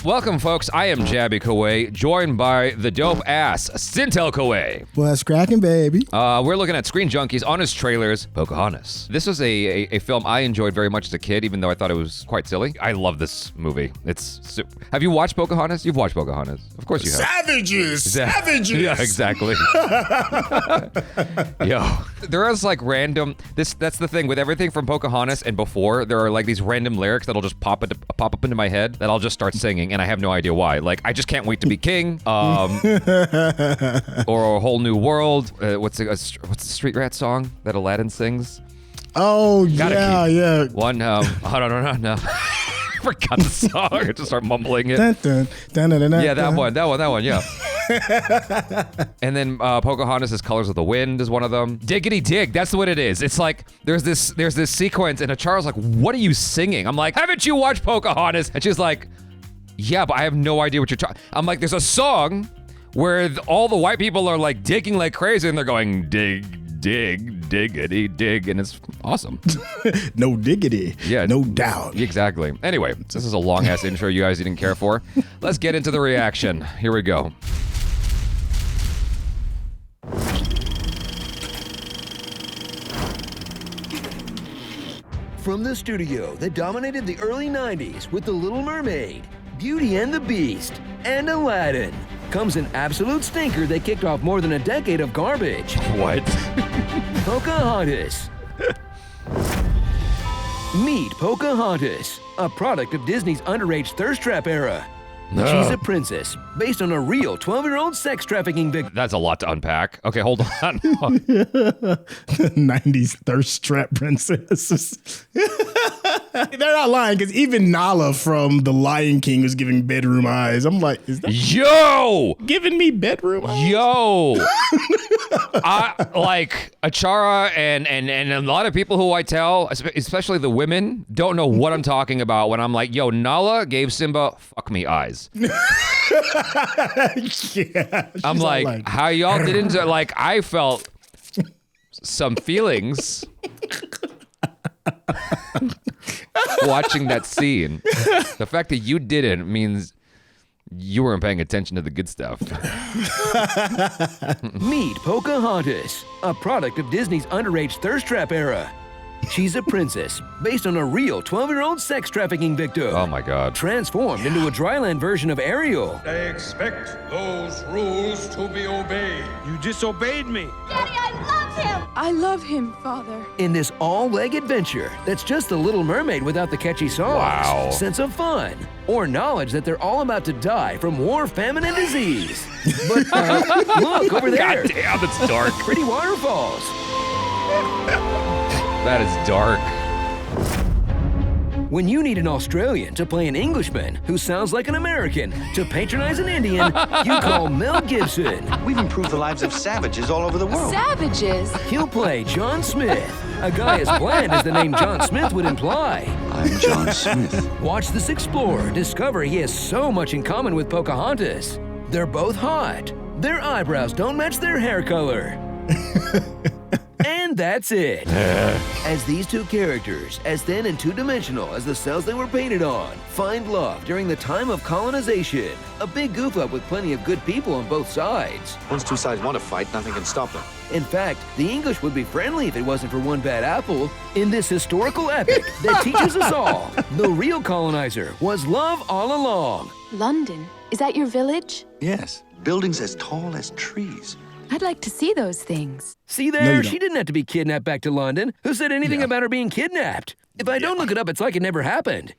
Welcome, folks. I am Jabby Kaway, joined by the dope ass SYNTELL Kaway. What's cracking, baby? We're looking at Screen Junkies Honest Trailers, Pocahontas. This was a film I enjoyed very much as a kid, even though I thought it was quite silly. I love this movie. Have you watched Pocahontas? You've watched Pocahontas. Of course you have. Savages! Savages! Yeah, exactly. Yo, there is like random, that's the thing with everything from Pocahontas and before, there are like these random lyrics that'll just pop up into my head that I'll just start singing, and I have no idea why. Like, I just can't wait to be king, or A Whole New World. What's the Street Rat song that Aladdin sings? Oh, yeah. One, I don't know. I forgot the song. I just start mumbling it. Yeah, that one, yeah. And then Pocahontas' Colors of the Wind is one of them. Diggity Dig, that's what it is. It's like there's this sequence and Charles like, what are you singing? I'm like, haven't you watched Pocahontas? And she's like, yeah, but I have no idea what you're talking. I'm like, there's a song where all the white people are like digging like crazy and they're going dig, dig, diggity dig, and it's awesome. No diggity. Yeah. No doubt. Exactly. Anyway, this is a long ass intro you guys didn't care for. Let's get into the reaction. Here we go. From the studio that dominated the early 90s with The Little Mermaid, Beauty and the Beast, and Aladdin, comes an absolute stinker that kicked off more than a decade of garbage. What? Pocahontas. Meet Pocahontas, a product of Disney's underage thirst trap era. No. She's a princess based on a real 12-year-old sex trafficking victim. That's a lot to unpack. Okay, hold on. 90s thirst trap princesses. They're not lying, because even Nala from The Lion King was giving bedroom eyes. I'm like, is that Yo! giving me bedroom eyes? Yo! I like Achara and a lot of people who I tell, especially the women, don't know what I'm talking about when I'm like, yo, Nala gave Simba fuck me eyes. Yeah. I'm like, how y'all didn't, like, I felt some feelings watching that scene. The fact that you didn't means you weren't paying attention to the good stuff. Meet Pocahontas, a product of Disney's underage thirst trap era. She's a princess based on a real 12-year-old sex trafficking victim. Oh my God. Transformed into a dryland version of Ariel. I expect those rules to be obeyed. You disobeyed me. Daddy, I love him! I love him, Father. In this all-leg adventure that's just The Little Mermaid without the catchy songs, Wow. sense of fun, or knowledge that they're all about to die from war, famine, and disease. But look over there. God damn, that's dark. Pretty waterfalls. That is dark. When you need an Australian to play an Englishman who sounds like an American to patronize an Indian, you call Mel Gibson. We've improved the lives of savages all over the world. Savages? He'll play John Smith, a guy as bland as the name John Smith would imply. I'm John Smith. Watch this explorer discover he has so much in common with Pocahontas. They're both hot. Their eyebrows don't match their hair color. And that's it. As these two characters, as thin and two-dimensional as the cells they were painted on, find love during the time of colonization. A big goof-up with plenty of good people on both sides. Once two sides want to fight, nothing can stop them. In fact, the English would be friendly if it wasn't for one bad apple. In this historical epic that teaches us all, the real colonizer was love all along. London? Is that your village? Yes, buildings as tall as trees. I'd like to see those things. See No, there? you She don't. didn't have to be kidnapped back to London. Who said anything about her being kidnapped? If I don't look it up, it's like it never happened.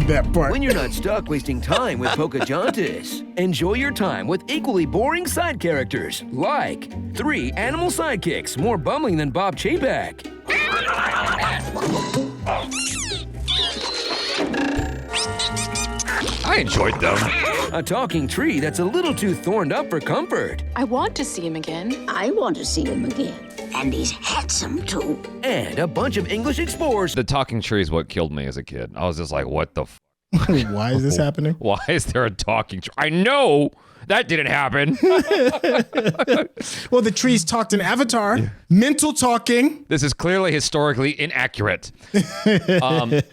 That part. When you're not stuck wasting time with Pocahontas, enjoy your time with equally boring side characters, like 3 animal sidekicks more bumbling than Bob Chapek. I enjoyed them. A talking tree that's a little too thorned up for comfort. I want to see him again. I want to see him again. And he's handsome, too. And a bunch of English explorers The talking tree is what killed me as a kid. I was just like, what the f? Why is this happening? Why is there a talking tree? I know that didn't happen. Well, the trees talked in Avatar. Mental talking. This is clearly historically inaccurate.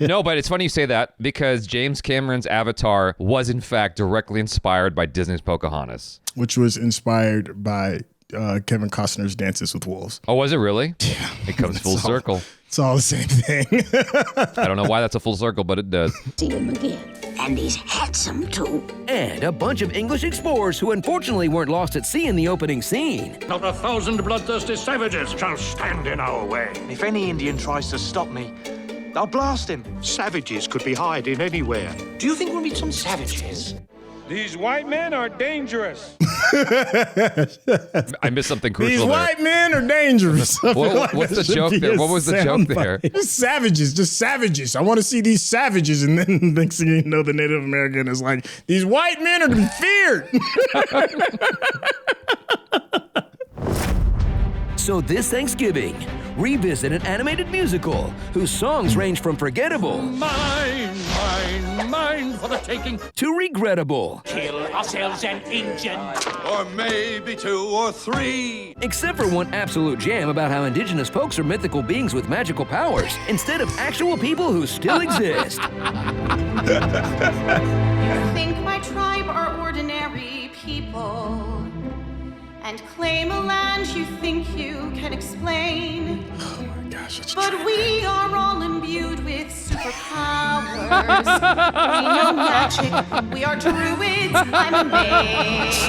No, but it's funny you say that because James Cameron's Avatar was in fact directly inspired by Disney's Pocahontas. Which was inspired by Kevin Costner's Dances with Wolves. Oh, was it really? Yeah. It comes full circle. It's all the same thing. I don't know why that's a full circle, but it does. See him again. And he's handsome, too. And a bunch of English explorers who unfortunately weren't lost at sea in the opening scene. Not 1,000 bloodthirsty savages shall stand in our way. If any Indian tries to stop me, I'll blast him. Savages could be hiding anywhere. Do you think we'll meet some savages? These white men are dangerous. I missed something crucial These there. white men are dangerous. What's the joke there? What was the joke there? Just savages. I want to see these savages. And then next thing you know, the Native American is like, these white men are to be feared. So this Thanksgiving, revisit an animated musical whose songs range from forgettable Mine for the taking. to regrettable. Kill ourselves an Injun. Or maybe 2 or 3. Except for one absolute jam about how indigenous folks are mythical beings with magical powers instead of actual people who still exist. You think my tribe are ordinary people and claim a land you think you can explain. Oh my gosh, that's But we are all imbued with superpowers. We know magic. We are druids. I'm a mage.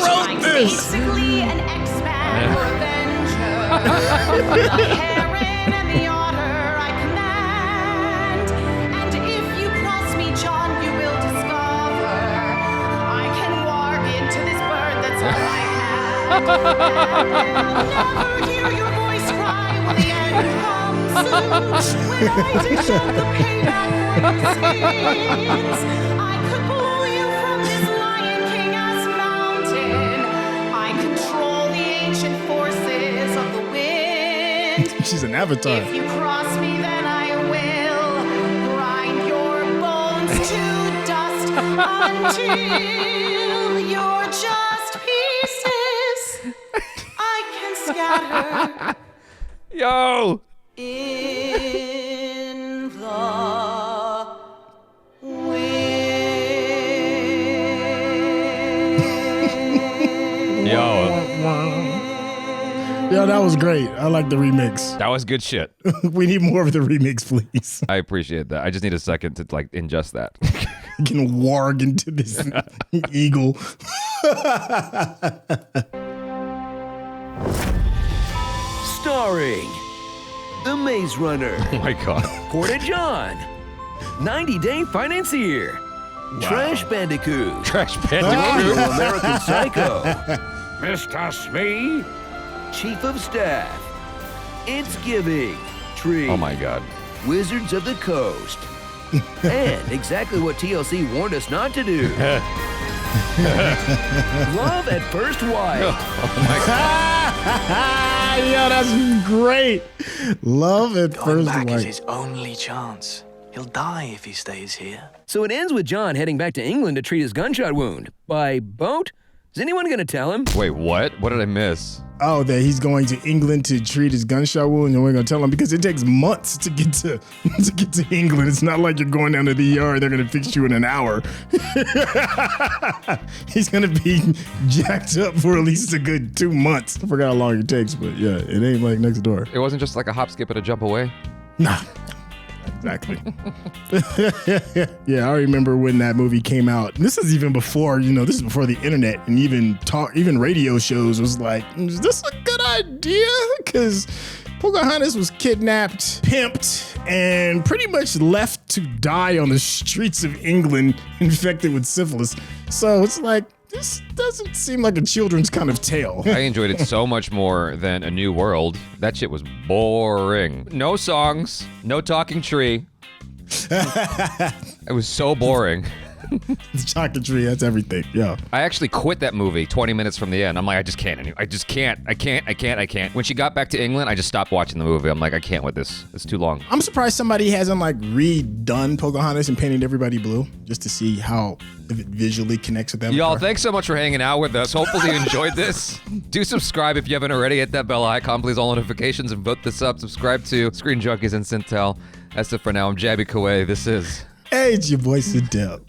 I'm basically an X-Man or Avenger. The heron and the otter I command. And if you cross me, John, you will discover I can warg into this bird that's all I have. And I'll never hear your voice cry when the end comes soon. When I dish out the payback for your sins, I could blow you from this Lion King-ass mountain. I control the ancient forces of the wind. She's an avatar. If you cross me, then I will grind your bones to dust until you're just pieces I can scatter Yo! in the wind. Yo. Yeah, that was great. I like the remix. That was good shit. We need more of the remix, please. I appreciate that. I just need a second to like ingest that. You can warg into this eagle. Starring The Maze Runner, Oh my god. Porta John, 90-Day Financier, Trash Bandicoot, Trash Bandicoot. American Psycho, Mr. Smee? Chief of Staff, It's Giving, Tree, Oh my god. Wizards of the Coast, and exactly what TLC warned us not to do. Love at First Wight. Oh my god. Yeah, that's great. Love at Going first back is wight. his only chance. He'll die if he stays here. So it ends with John heading back to England to treat his gunshot wound. By boat? Is anyone gonna tell him? Wait, what? What did I miss? Oh, that he's going to England to treat his gunshot wound, and we're gonna tell him because it takes months to get to England. It's not like you're going down to the ER; they're gonna fix you in an hour. He's gonna be jacked up for at least a good 2 months. I forgot how long it takes, but yeah, it ain't like next door. It wasn't just like a hop, skip, and a jump away. Nah. Exactly. Yeah, I remember when that movie came out. This is even before, this is before the internet and even radio shows was like, is this a good idea? Because Pocahontas was kidnapped, pimped, and pretty much left to die on the streets of England infected with syphilis. So it's like, this doesn't seem like a children's kind of tale. I enjoyed it so much more than A New World. That shit was boring. No songs, no talking tree. It was so boring. The chocolate tree, that's everything. Yeah. I actually quit that movie 20 minutes from the end. I'm like, I just can't. I can't. When she got back to England, I just stopped watching the movie. I'm like, I can't with this. It's too long. I'm surprised somebody hasn't like redone Pocahontas and painted everybody blue just to see how if it visually connects with them. Y'all, thanks so much for hanging out with us. Hopefully you enjoyed this. Do subscribe if you haven't already. Hit that bell icon, please, all notifications, and vote this up. Subscribe to Screen Junkies and SYNTEL. That's it for now. I'm Jabby Kaway. This is... Hey, it's your boy SYNTEL.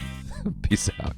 Peace out.